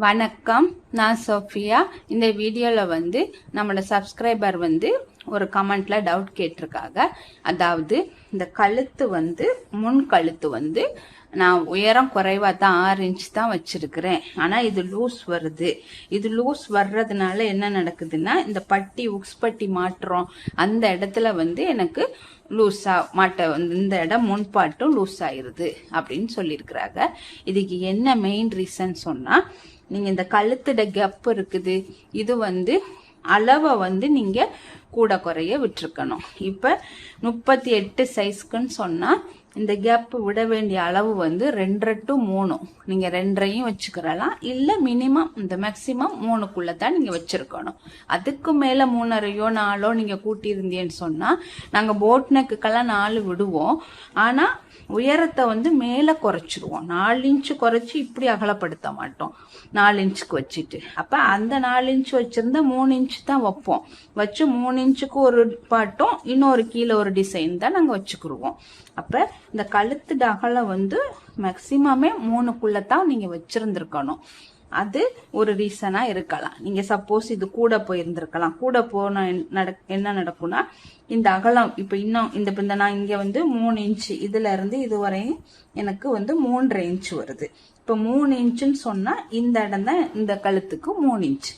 வணக்கம், நான் சோஃபியா. இந்த வீடியோவில் நம்மளோட சப்ஸ்கிரைபர் ஒரு கமெண்ட்ல டவுட் கேட்டிருக்காங்க. அதாவது இந்த கழுத்து முன் கழுத்து நான் உயரம் குறைவா தான் 6 இன்ச் தான் வச்சிருக்கிறேன். ஆனா இது லூஸ் வருது. இது லூஸ் வர்றதுனால என்ன நடக்குதுன்னா, இந்த பட்டி உக்ஸ் பட்டி மாட்டுறோம் அந்த இடத்துல எனக்கு லூஸா மாட்ட இந்த இடம் முன்பாட்டும் லூஸ் ஆயிருது அப்படின்னு சொல்லியிருக்கிறாங்க. இதுக்கு என்ன மெயின் ரீசன் சொன்னா, நீங்க இந்த கழுத்துட கேப் இருக்குது, இது அளவை நீங்க கூட குறைய விட்டுருக்கணும். இப்ப 38 சைஸ்க்குன்னு சொன்னா இந்த கேப் விட வேண்டிய அளவு 2.5 to 3. நீங்க 2.5 வச்சுக்கிறலாம், இல்ல மினிமம் இந்த மேக்சிமம் 3க்குள்ளதான் நீங்க வச்சிருக்கணும். அதுக்கு மேல 3.5 4 நீங்க கூட்டி இருந்தீங்கன்னு சொன்னா, நாங்க போட் நெக்குக்கெல்லாம் 4 விடுவோம். ஆனா உயரத்தை மேல குறைச்சிருவோம். 4 இன்ச்சு குறைச்சி இப்படி அகலப்படுத்த மாட்டோம். 4 இன்ச்சுக்கு வச்சுட்டு அப்ப அந்த 4 இன்ச்சு வச்சிருந்தா 3 இன்ச்சு தான் வைப்போம். வச்சு 3 இன்ச்சுக்கு ஒரு பாட்டும் இன்னொரு கீழே ஒரு டிசைன் தான் நாங்க வச்சுக்கிருவோம். அப்ப இந்த கழுத்து அகலம் மேக்சிமமே 3க்குள்ளதான் நீங்க வச்சிருந்திருக்கணும். அது ஒரு ரீசனா இருக்கலாம். நீங்க சப்போஸ் இது கூட போயிருந்திருக்கலாம். கூட போன என்ன நடக்கும்னா, இந்த அகலம் இப்ப இன்னும் இந்த நான் இங்க 3 இன்ச்சு இதுல இருந்து இதுவரையும் எனக்கு 3.5 இன்ச்சு வருது. இப்ப 3 இன்ச்சுன்னு சொன்னா இந்த இடம் தான் இந்த கழுத்துக்கு 3 இன்ச்சு.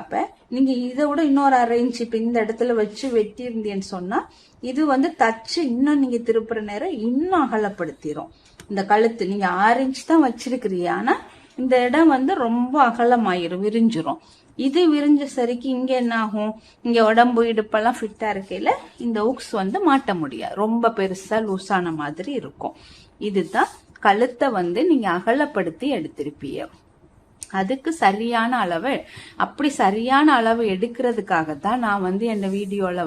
அப்ப நீங்க இதை விட இன்னொரு 1/2 இன்ச்சு இப்ப இந்த இடத்துல வச்சு வெட்டி இருந்தீங்கன்னு சொன்னா, இது தச்சு இன்னும் நீங்க திருப்புற நேரம் இன்னும் அகலப்படுத்திரும். இந்த கழுத்து நீங்க 6 இன்ச்சு தான் வச்சிருக்கிறீங்க, ஆனா இந்த இடம் ரொம்ப அகலமாயிரும், விரிஞ்சிரும். இது விரிஞ்ச சரிக்கு இங்க என்ன ஆகும், இங்க உடம்பு இடுப்பெல்லாம் ஃபிட்டா இருக்கையில இந்த உக்ஸ் மாட்ட முடியாது, ரொம்ப பெருசா லூஸான மாதிரி இருக்கும். இதுதான் கழுத்தை நீங்க அகலப்படுத்தி எடுத்திருப்பீங்க. அதுக்கு சரியான அளவு, அப்படி சரியான அளவு எடுக்கிறதுக்காகத்தான் நான் என் வீடியோல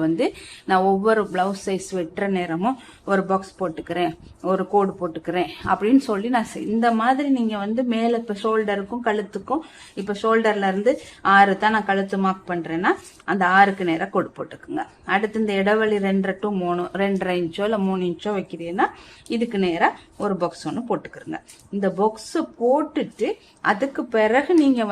நான் ஒவ்வொரு பிளவுஸ் சைஸ் வெட்டுற நேரமும் ஒரு பாக்ஸ் போட்டுக்கிறேன், ஒரு கோடு போட்டுக்கிறேன் அப்படின்னு சொல்லி நான் இந்த மாதிரி நீங்க மேல இப்ப ஷோல்டருக்கும் கழுத்துக்கும், இப்ப ஷோல்டர்ல இருந்து 6 தான் நான் கழுத்து மார்க் பண்றேன்னா அந்த 6க்கு நேரம் கோடு போட்டுக்குங்க. அடுத்து இந்த இடைவெளி 2.5 to 3 2.5 இன்ச்சோ இல்ல 3 இன்ச்சோ வைக்கிறீங்கன்னா இதுக்கு நேரா ஒரு பாக்ஸ் ஒன்று போட்டுக்கிறங்க. இந்த பாக்ஸ் போட்டுட்டு அதுக்கு பிறகு நீங்க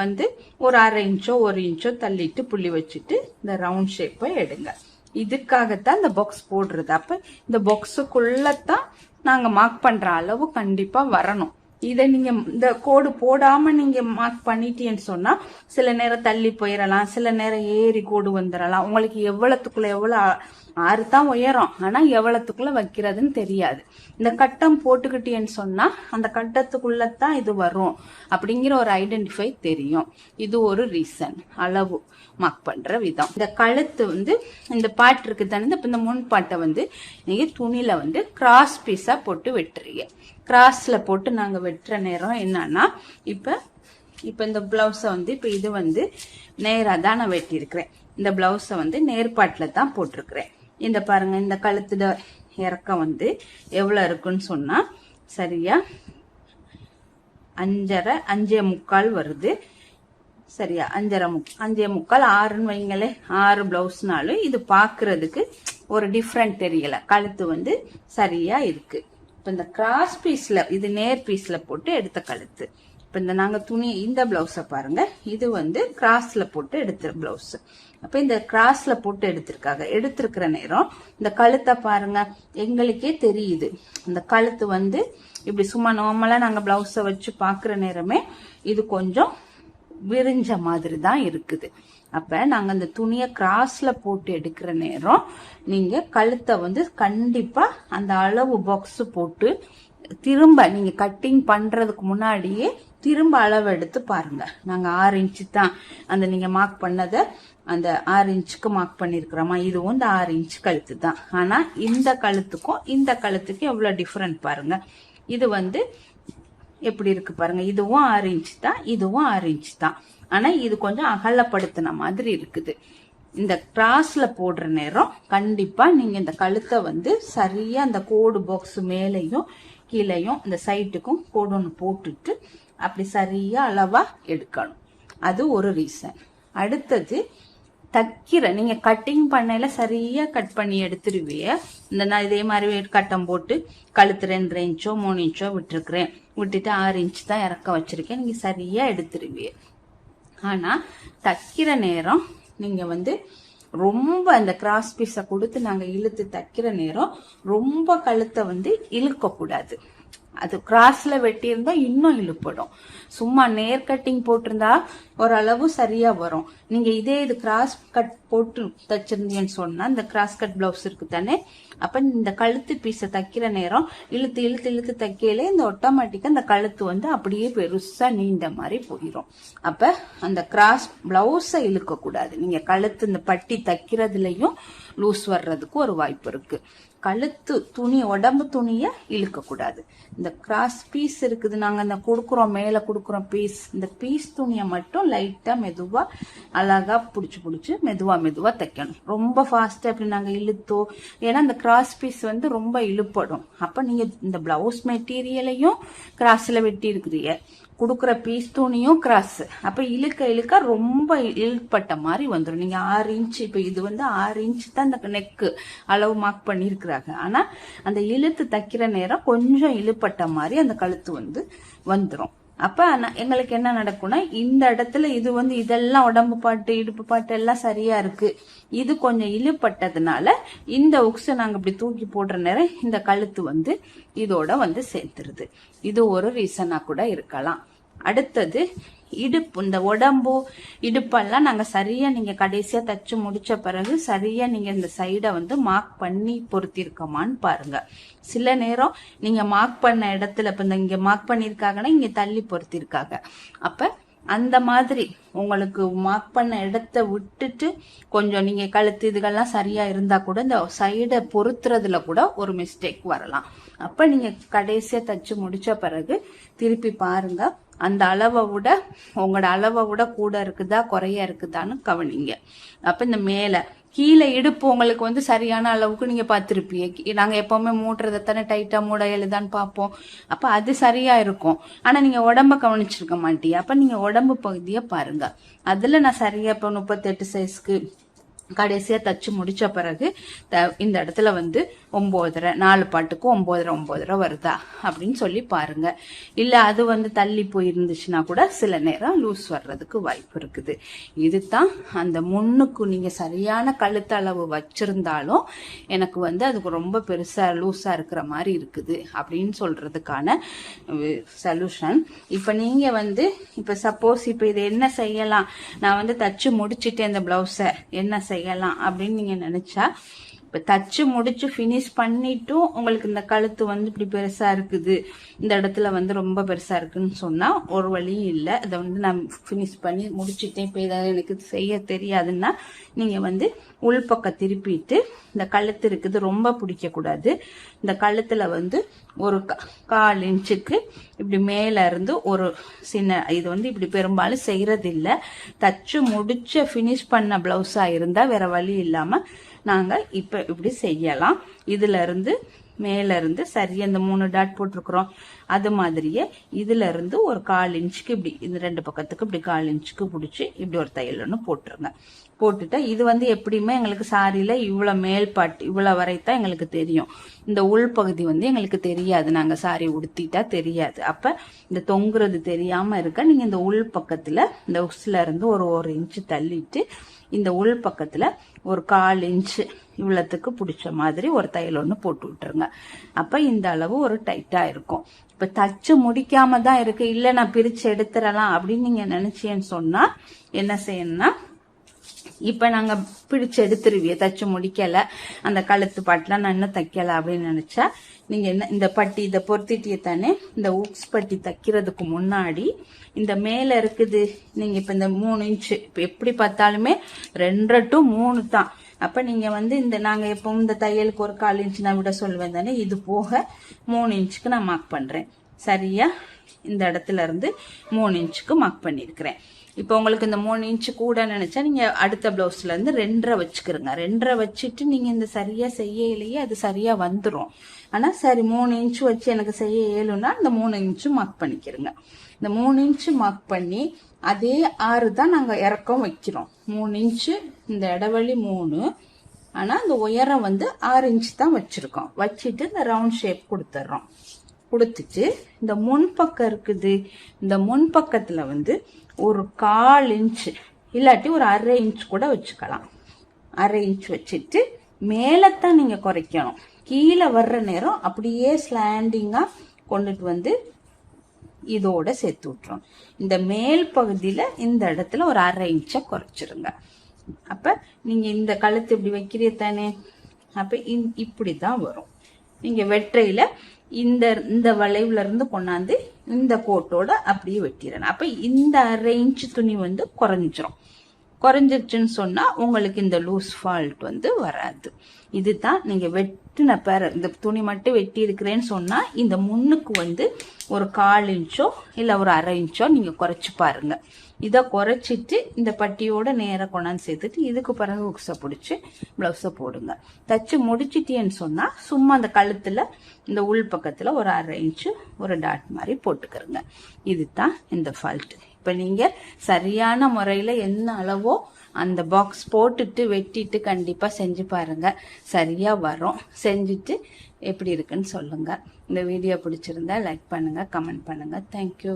ஒரு 1/2 இன்ச்சோ 1 இன்ச்சோ தள்ளிட்டு புள்ளி வச்சுட்டு இந்த ரவுண்ட் ஷேப்பை எடுங்க. இதுக்காகத்தான் இந்த பாக்ஸ் போடுறது. அப்ப இந்த பாக்ஸுக்குள்ளதான் நாங்க மார்க் பண்ற அளவு கண்டிப்பா வரணும். இதை நீங்க இந்த கோடு போடாம நீங்க மார்க் பண்ணிட்டீங்கன்னு சொன்னா சில நேரம் தள்ளி போயிடலாம், சில நேரம் ஏறி கோடு வந்துடலாம். உங்களுக்கு எவ்வளவுக்குள்ள எவ்வளவு 6 தான் உயரம், ஆனா எவ்வளவுக்குள்ள வைக்கிறதுன்னு தெரியாது. இந்த கட்டம் போட்டுக்கிட்டேன்னு சொன்னா அந்த கட்டத்துக்குள்ளதான் இது வரும் அப்படிங்கிற ஒரு ஐடென்டிஃபை தெரியும். இது ஒரு ரீசன், அளவு மார்க் பண்ற விதம். இந்த கழுத்து இந்த பாட்டு இருக்கு தானே, இந்த முன் பாட்டை நீங்க துணியில கிராஸ் பீஸா போட்டு வெட்டுறீங்க. கிராஸ்ல போட்டு நாங்க வெட்டுற நேரம் என்னன்னா, இப்ப இந்த பிளவுஸ இப்ப இது நேரா தான் நான் வெட்டி இருக்கிறேன். இந்த பிளவுஸ நேர்பாட்டுல தான் போட்டிருக்கிறேன். இந்த பாருங்க, இந்த கழுத்துல இறக்கம் எவ்வளவு இருக்குன்னு சொன்னா சரியா 5.5 5.25 வருது. சரியா 5.25 6ன்னு வைங்களே. 6 பிளவுஸ்னாலும் இது பாக்குறதுக்கு ஒரு டிஃப்ரெண்ட் தெரியல. கழுத்து சரியா இருக்கு. இப்ப இந்த கிராஸ் பீஸ்ல, இது நேர் பீஸ்ல போட்டு எடுத்த கழுத்து. இப்ப இந்த நாங்க துணி இந்த பிளவுஸ பாருங்க, இது கிராஸ்ல போட்டு எடுத்த பிளவுஸ். அப்ப இந்த கிராஸ்ல போட்டு எடுத்திருக்கிற நேரம் இந்த கழுத்தை பாருங்க, எங்களுக்கே தெரியுது. இந்த கழுத்து இப்படி சும்மா நார்மலா நாங்க பிளவுஸ வச்சு பாக்குற நேரமே இது கொஞ்சம் விரிஞ்ச மாதிரி தான் இருக்குது. அப்ப நாங்க அந்த துணியை கிராஸ்ல போட்டு எடுக்கிற நேரம் நீங்க கழுத்தை கண்டிப்பா அந்த அளவு பாக்ஸ் போட்டு திரும்ப நீங்க கட்டிங் பண்றதுக்கு முன்னாடியே திரும்ப அளவு எடுத்து பாருங்க. நாங்க 6 இன்ச்சு தான் அந்த நீங்க மார்க் பண்ணத அந்த 6 இன்ச்சுக்கு மார்க் பண்ணிருக்கிறோமா, இதுவும் இந்த 6 இன்ச்சு கழுத்து தான். ஆனா இந்த கழுத்துக்கும் இந்த கழுத்துக்கும் எவ்வளவு டிஃபரெண்ட் பாருங்க. இது எப்படி இருக்கு பாருங்க, இதுவும் 6 இன்ச்சு தான், இதுவும் 6 இன்ச்சு தான். ஆனா இது கொஞ்சம் அகலப்படுத்தின மாதிரி இருக்குது. இந்த கிராஸ்ல போடுற நேரம் கண்டிப்பா நீங்க இந்த கழுத்தை சரியா அந்த கோடு பாக்ஸ் மேலையும் கீழையும் இந்த சைட்டுக்கும் கோடு ஒன்று போட்டுட்டு அப்படி சரியா அளவா எடுக்கணும். அது ஒரு ரீசன். அடுத்தது தைக்கிற நீங்க கட்டிங் பண்ணையில சரியா கட் பண்ணி எடுத்துருவிய. இந்த நான் இதே மாதிரி கட்டம் போட்டு கழுத்து 2.5 இன்ச்சோ 3 இன்ச்சோ விட்டுருக்கிறேன், விட்டுட்டு 6 இன்ச்சு தான் இறக்க வச்சிருக்கேன். நீங்க சரியா எடுத்துருவிய. ஆனா தைக்கிற நேரம் நீங்க வந்து ரொம்ப அந்த கிராஸ் பீஸை கொடுத்து நாங்க இழுத்து தைக்கிற நேரம் ரொம்ப கழுத்தை வந்து இழுக்க கூடாது. அது கிராஸ்ல வெட்டி இருந்தா இன்னும் இழுப்படும். சும்மா நேர் கட்டிங் போட்டிருந்தா ஓரளவு சரியா வரும். நீங்க இதே இது கிராஸ் கட் போட்டு தைச்சிருந்தீங்கன்னு சொன்னா இந்த கிராஸ் கட் பிளவுஸ் இருக்கு தானே, அப்ப இந்த கழுத்து பீஸை தைக்கிற நேரம் இழுத்து இழுத்து இழுத்து தைக்கல இந்த ஆட்டோமேட்டிக்கா அந்த கழுத்து வந்து அப்படியே பெருசா நீண்ட மாதிரி போயிடும். அப்ப அந்த கிராஸ் பிளவுஸை இழுக்க கூடாது. நீங்க கழுத்து இந்த பட்டி தைக்கிறதுலயும் லூஸ் வர்றதுக்கு ஒரு வாய்ப்பு இருக்கு. கழுத்து துணி உடம்பு துணிய இழுக்க கூடாது. இந்த கிராஸ் பீஸ் இருக்குது நாங்க அந்த கொடுக்குறோம் மேல கொடுக்குறோம் பீஸ், இந்த பீஸ் துணியை மட்டும் லைட்டா மெதுவா அழகா புடிச்சு மெதுவா தைக்கணும். ரொம்ப ஃபாஸ்டா அப்படி நாங்க இழுத்தோ, ஏன்னா இந்த கிராஸ் பீஸ் வந்து ரொம்ப இழுப்படும். அப்ப நீங்க இந்த பிளவுஸ் மெட்டீரியலையும் கிராஸ்ல வெட்டி இருக்கிறீங்க, கொடுக்குற பீஸ் துணியும் கிராஸ், அப்ப இழுக்க இழுக்க ரொம்ப இழுப்பட்ட மாதிரி வந்துடும். நீங்க 6 இன்ச், இப்ப இது வந்து 6 இன்ச் தான் இந்த நெக்கு அளவு மார்க் பண்ணிருக்கிறாங்க. ஆனா அந்த இழுத்து தைக்கிற நேரம் கொஞ்சம் இழுப்பட்ட மாதிரி அந்த கழுத்து வந்து வந்துடும். அப்ப எங்களுக்கு என்ன நடக்கும்னா இந்த இடத்துல இது வந்து இதெல்லாம் உடம்பு பாட்டு இடுப்பு பாட்டு எல்லாம் சரியா இருக்கு, இது கொஞ்சம் இழுப்பட்டதுனால இந்த உக்ஸை நாங்க இப்படி தூக்கி போடுற நேரம் இந்த கழுத்து வந்து இதோட வந்து சேர்த்துருது. இது ஒரு ரீசனா கூட இருக்கலாம். அடுத்தது இடுப்பு, இந்த உடம்பு இடுப்பெல்லாம் நாங்க சரியா நீங்க கடைசியா தச்சு முடிச்ச பிறகு சரியா நீங்க இந்த சைடை வந்து மார்க் பண்ணி பொருத்திருக்கோமான்னு பாருங்க. சில நேரம் நீங்க மார்க் பண்ண இடத்துல இப்ப இங்க மார்க் பண்ணிருக்காங்கன்னா இங்க தள்ளி பொருத்திருக்காங்க. அப்ப அந்த மாதிரி உங்களுக்கு மார்க் பண்ண இடத்த விட்டுட்டு கொஞ்சம் நீங்க கழுத்து இதுகள்லாம் சரியா இருந்தா கூட இந்த சைடை பொருத்துறதுல கூட ஒரு மிஸ்டேக் வரலாம். அப்ப நீங்க கடைசியா தச்சு முடிச்ச பிறகு திருப்பி பாருங்க, அந்த அளவை விட உங்களோட அளவை விட கூட இருக்குதா குறைய இருக்குதான்னு கவனிங்க. அப்ப இந்த மேல கீழே இடுப்பு உங்களுக்கு வந்து சரியான அளவுக்கு நீங்க பார்த்திருப்பீங்க. நாங்க எப்பவுமே மூட்டுறதை தானே டைட்டா மூட எழுதான்னு பார்ப்போம். அப்ப அது சரியா இருக்கும். ஆனா நீங்க உடம்ப கவனிச்சிருக்க மாட்டீங்க. அப்ப நீங்க உடம்பு பகுதியை பாருங்க. அதுல நான் சரியா இப்ப 38 சைஸ்க்கு கடைசியா தச்சு முடிச்ச பிறகு இந்த இடத்துல வந்து 9.5 4 பாட்டுக்கு 9.5 வருதா அப்படின்னு சொல்லி பாருங்க. இல்ல அது வந்து தள்ளி போயிருந்துச்சுன்னா கூட சில நேரம் லூஸ் வர்றதுக்கு வாய்ப்பு இருக்குது. இதுதான் அந்த முன்னுக்கு நீங்க சரியான கழுத்தளவு வச்சிருந்தாலும் எனக்கு வந்து அதுக்கு ரொம்ப பெருசா லூஸா இருக்கிற மாதிரி இருக்குது அப்படின்னு சொல்றதுக்கான சொல்யூஷன். இப்ப நீங்க வந்து இப்ப சப்போஸ் இப்ப இது என்ன செய்யலாம், நான் வந்து தச்சு முடிச்சுட்டேன் இந்த பிளவுஸ என்ன செய்யலாம் அப்படின்னு நீங்க நினைச்சா, இப்ப தச்சு முடிச்சு பினிஷ் பண்ணிட்டும் உங்களுக்கு இந்த கழுத்து வந்து இப்படி பெருசா இருக்குது, இந்த இடத்துல வந்து ரொம்ப பெருசா இருக்குன்னு சொன்னா ஒரு வழியும் இல்லை. அதை வந்து நான் பினிஷ் பண்ணி முடிச்சுட்டேன், இப்ப ஏதாவது எனக்கு செய்ய தெரியாதுன்னா நீங்க வந்து உள்பக்கம் திருப்பிட்டு இந்த கழுத்து இருக்குது ரொம்ப பிடிக்க கூடாது. இந்த கழுத்துல வந்து ஒரு 1/4 இன்ச்சுக்கு இப்படி மேல இருந்து ஒரு சின்ன, இது வந்து இப்படி பெரும்பாலும் செய்யறது இல்லை. தச்சு முடிச்ச பினிஷ் பண்ண பிளவுஸா இருந்தா வேற வழி இல்லாம நாங்க இப்ப இப்படி செய்யலாம். இதுல இருந்து மேல இருந்து சரியா இந்த 3 டாட் போட்டிருக்கிறோம், அது மாதிரியே இதுல இருந்து ஒரு 1/4 இன்ச்சுக்கு இப்படி இந்த 2 பக்கத்துக்கு இப்படி 1/4 இன்ச்சுக்கு பிடிச்சி இப்படி ஒரு தையல் ஒன்று போட்டுருங்க. போட்டுட்டா இது வந்து எப்படியுமே எங்களுக்கு சாரியில இவ்வளவு மேல்பாட்டு இவ்வளவு வரைத்தான் எங்களுக்கு தெரியும். இந்த உள்பகுதி வந்து எங்களுக்கு தெரியாது, நாங்க சாரி உடுத்திட்டா தெரியாது. அப்ப இந்த தொங்குறது தெரியாம இருக்க நீங்க இந்த உள் பக்கத்துல இந்த உஸ்ல இருந்து ஒரு இன்ச்சு தள்ளிட்டு இந்த உள் பக்கத்துல ஒரு 1/4 இன்ச்சு இவ்வளத்துக்கு பிடிச்ச மாதிரி ஒரு தையல் ஒன்று போட்டு விட்டுருங்க. அப்ப இந்த அளவு ஒரு டைட்டா இருக்கும். இப்ப தச்சு முடிக்காம தான் இருக்கு, இல்ல நான் பிரிச்சு எடுத்துடலாம் அப்படின்னு நீங்க நினைச்சேன்னு சொன்னா என்ன செய்யணும்னா, இப்ப நாங்க பிடிச்சு எடுத்துருவிய தச்சு முடிக்கல, அந்த கழுத்து பாட்டுலாம் நான் இன்னும் தைக்கல அப்படின்னு நினைச்சா நீங்க என்ன இந்த பட்டி இதை பொருத்திட்டிய தானே, இந்த உக்ஸ் பட்டி தைக்கிறதுக்கு முன்னாடி இந்த மேல இருக்குது நீங்க இப்ப இந்த 3 இன்ச்சு இப்ப எப்படி பார்த்தாலுமே 2 to 3 தான். அப்ப நீங்க வந்து இந்த நாங்க எப்பவும் இந்த தையலுக்கு ஒரு 1/4 இன்ச்சு நான் விட சொல்லுவேன் தானே, இது போக 3 இன்ச்சுக்கு நான் மார்க் பண்றேன். சரியா இந்த இடத்துல இருந்து 3 இன்ச்சுக்கு மார்க் பண்ணிருக்கிறேன். இப்போ உங்களுக்கு இந்த 3 இன்ச்சு கூட நினைச்சா நீங்க அடுத்த பிளவுஸ்ல இருந்து 2.5 வச்சுக்கிறங்க. 2.5 வச்சுட்டு நீங்க இந்த சரியா செய்யலையே அது சரியா வந்துடும். ஆனா சரி 3 இன்ச்சு வச்சு எனக்கு செய்ய இயலும்னா இந்த 3 இன்ச்சு மார்க் பண்ணிக்கிறங்க. இந்த 3 இன்ச்சு மார்க் பண்ணி அதே 6 தான் நாங்க இறக்கம் வைக்கிறோம். 3 இன்ச்சு இந்த இடைவெளி 3, ஆனா இந்த உயரம் வந்து 6 இன்ச்சு தான் வச்சிருக்கோம். வச்சுட்டு இந்த ரவுண்ட் ஷேப் கொடுத்துட்றோம். கொடுத்துட்டு இந்த முன்பக்கம் இருக்குது, இந்த முன்பக்கத்துல வந்து ஒரு 1/4 இன்ச் இல்லாட்டி ஒரு 1/2 இன்ச் கூட வச்சுக்கலாம். 1/2 இன்ச் வச்சுட்டு மேலத்தான் நீங்க குறைக்கணும். கீழே வர்ற நேரம் அப்படியே ஸ்லாண்டிங்கா கொண்டுட்டு வந்து இதோட சேர்த்து விட்டுரும். இந்த மேல் பகுதியில இந்த இடத்துல ஒரு 1/2 இன்ச்சை குறைச்சிருங்க. அப்ப நீங்க இந்த கழுத்து இப்படி வைக்கிறீ தானே, அப்ப இப்படிதான் வரும். நீங்க வெற்றையில இந்த வளைவுல இருந்து கொண்டாந்து இந்த கோட்டோட அப்படியே வெட்டிடணும். அப்ப இந்த 1/2 இன்ச் துணி வந்து குறைஞ்சிருச்சுன்னு சொன்னா உங்களுக்கு இந்த லூஸ் ஃபால்ட் வந்து வராது. இதுதான் நீங்க வெட்டின பேர இந்த துணி மட்டும் வெட்டி இருக்கிறேன்னு சொன்னா இந்த முன்னுக்கு வந்து ஒரு 1/4 இன்ச்சோ இல்ல ஒரு 1/2 இன்ச்சோ நீங்க குறைச்சு பாருங்க. இதை குறைச்சிட்டு இந்த பட்டியோட நேர கொண்டாந்து சேர்த்துட்டு இதுக்கு பிறகு உக்ஸை பிடிச்சி பிளவுஸை போடுங்க. தச்சு முடிச்சிட்டேன்னு சொன்னா சும்மா அந்த கழுத்துல இந்த உள் பக்கத்துல ஒரு 1/2 இன்ச்சு ஒரு டாட் மாதிரி போட்டுக்கிறங்க. இதுதான் இந்த ஃபால்ட். இப்ப நீங்க சரியான முறையில என்ன அளவோ அந்த பாக்ஸ் போட்டுட்டு வெட்டிட்டு கண்டிப்பா செஞ்சு பாருங்க, சரியா வரும். செஞ்சுட்டு எப்படி இருக்குன்னு சொல்லுங்க. இந்த வீடியோ பிடிச்சிருந்தா லைக் பண்ணுங்க, கமெண்ட் பண்ணுங்க. தேங்க்யூ.